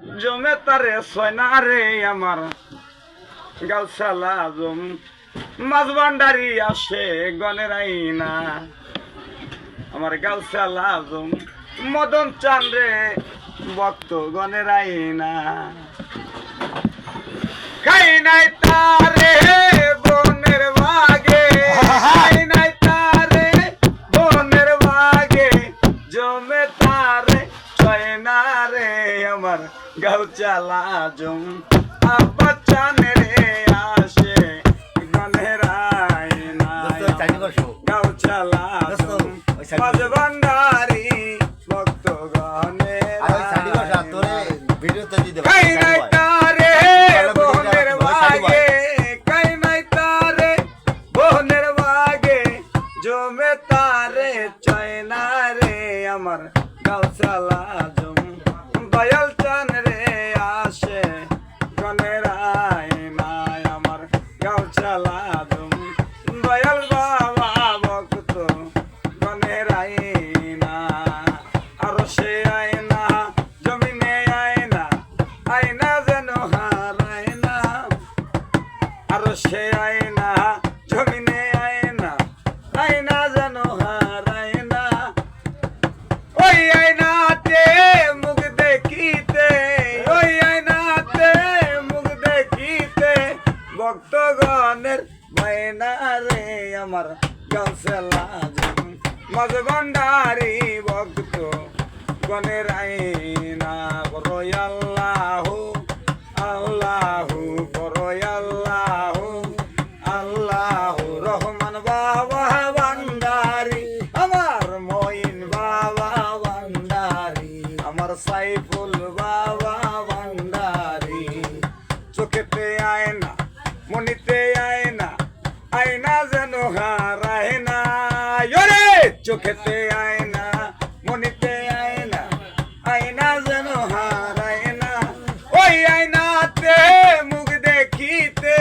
জমে তারে সয়না রে আমার গাউসালা জম মাছ ভান্ডারি আসে গনের আইনা আমার গাউসালা জম মদন চান রে ভক্ত গনের আইনা খাই নাই তারে বনের বাগে খাই নাই তারে বনের বাগে জমে তারে সয়না রে আমার গাউচালা জম আব্বা চানে রে আসে গনের আইনা গাউচালা জম মাঝ ভান্ডারি ভক্ত গনের খাই নাই তারে বনের বাগে খাই নাই তারে বনের বাগে জমে তারে চয়না রে আমার গাউচালা জম দয়াল চান রে আসে গনের আইনা আমার গাউচালা জম দয়াল বাবা ভক্ত গনের আইনা আর সে আইনা জমিনে আইনা আইনা যেন হারায় না আর সে আইনা জমিনে আইনা আইনা যেন হারায় না ওই আইনাতে মুখ দেখিতে ওই আইনাতে মুখ দেখিতে ভক্তগণের বাইনা রে আমার গাউসালা জম মাঝ ভান্ডারি ভক্ত গনের আইনা করয় আল্লাহু আল্লাহু করয় আল্লাহু আল্লাহু রহমান বাবা ভান্ডারি আমার মঈন বাবা ভান্ডারি আমার সাইফুল বাবা ভান্ডারি চোখেতে আয়না মনিতে আয়না আয়না যেন হারায় না ওরে চোখেতে আয়না মনিতে আয়না আয়না যেন হারায় না ওই আয়নাতে মুখ দেখিতে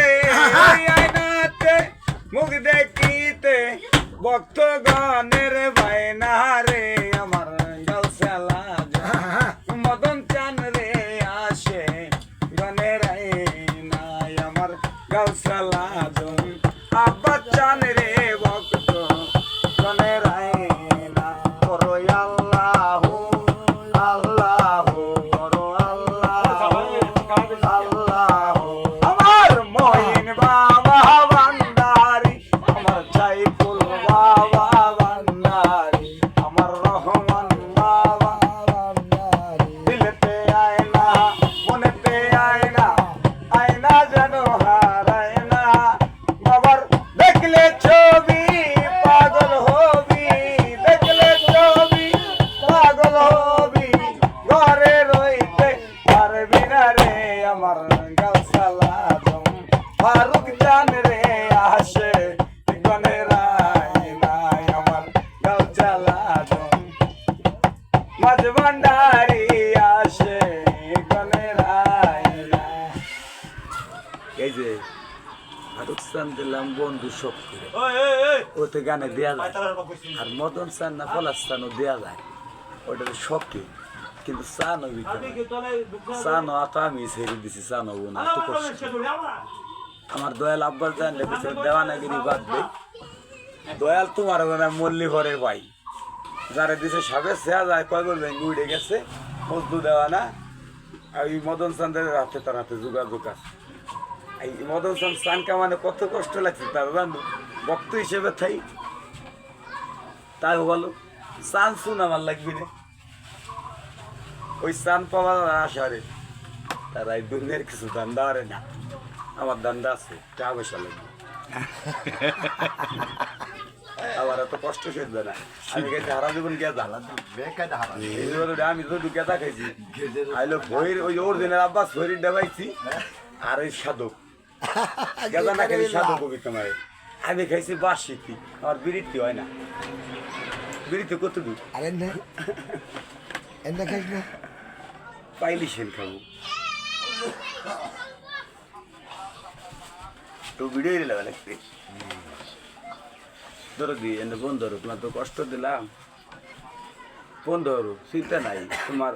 ওই আয়নাতে মুখ দেখিতে ভক্তগণের বাইনা রে আমার গাউসালা জম মদন চান রে আসে গনের আইনা আমার গাউসালা জম আব্বা চান রে ভক্ত গনের আইনা করয় আল্লাহু আল্লাহু করো আল্লাহু আল্লাহু আমার মঈন বাবা ভান্ডারি আমার সাইফুল বাবা ভান্ডারি আমার রহমান বাবা ভান্ডারি দিলেতে আয়না মনেতে আয়না আয়না যেন হারায় না বাবার দেখলে ছবি পাগল হবি দেখলে ছবি পাগল হবি ঘরে রইতে পারবি না রে আমার গাউসালা জম ফারুক জান রে আসে গনের আইনা আমার গাউচালা জম মাঝ ভান্ডারি আসে গনের আইনা এই যে ফারুক চান দিলাম বন্ধু সব করে ওতে গানে দেয়া যায় আর মদন চান না পলাশ চানও দেয়া যায় ওটাতে শখে কিন্তু চান চানো তো আমি ছেড়ে দিছি চান হবো না এত কষ্ট আমার দয়াল আব্বাস জানলে দেওয়ানাগিরি বাঁধবে দয়াল তোমার মল্লি ঘরের ভাই যারা দিছে সবে সেয়া যায় কয় বলবেন উড়ে গেছে মজদু দেওয়া না এই মদন চান্দের হাতে তার হাতে যোগাযোগ আছে এই মদন চান চান কামানে কত কষ্ট লাগছে তার জানো ভক্ত হিসেবে থাই তাই বলো চান শুন আমার লাগবি না ওই চান পাওয়ার আশারে তারা এই দুনিয়ার কিছু ধান্দা আরে না আমার ধান্দা আছে টাকা পয়সা লাগবে আবার এত কষ্ট সইবে না আমি গেছি হারা জীবন গেদা আমি তো গেদা খাইছি আইলো ভৈর ওই ওর দিনের আব্বাস ভৈরির ডাবাইছি আর ওই সাধক গেদা না খাইছি সাধক কবি তোমার আমি খাইছি বাসিতি আমার বিরিতি হয় না বিরিতি কত দূর আরে না এনে খাইস না পাইলি সেন খাবো তো ভিডিও লাগা লাগবে ধরো দি এনে বন্ধ ধরো তোমার তো কষ্ট দিলাম বন্ধ ধরো চিন্তা নাই তোমার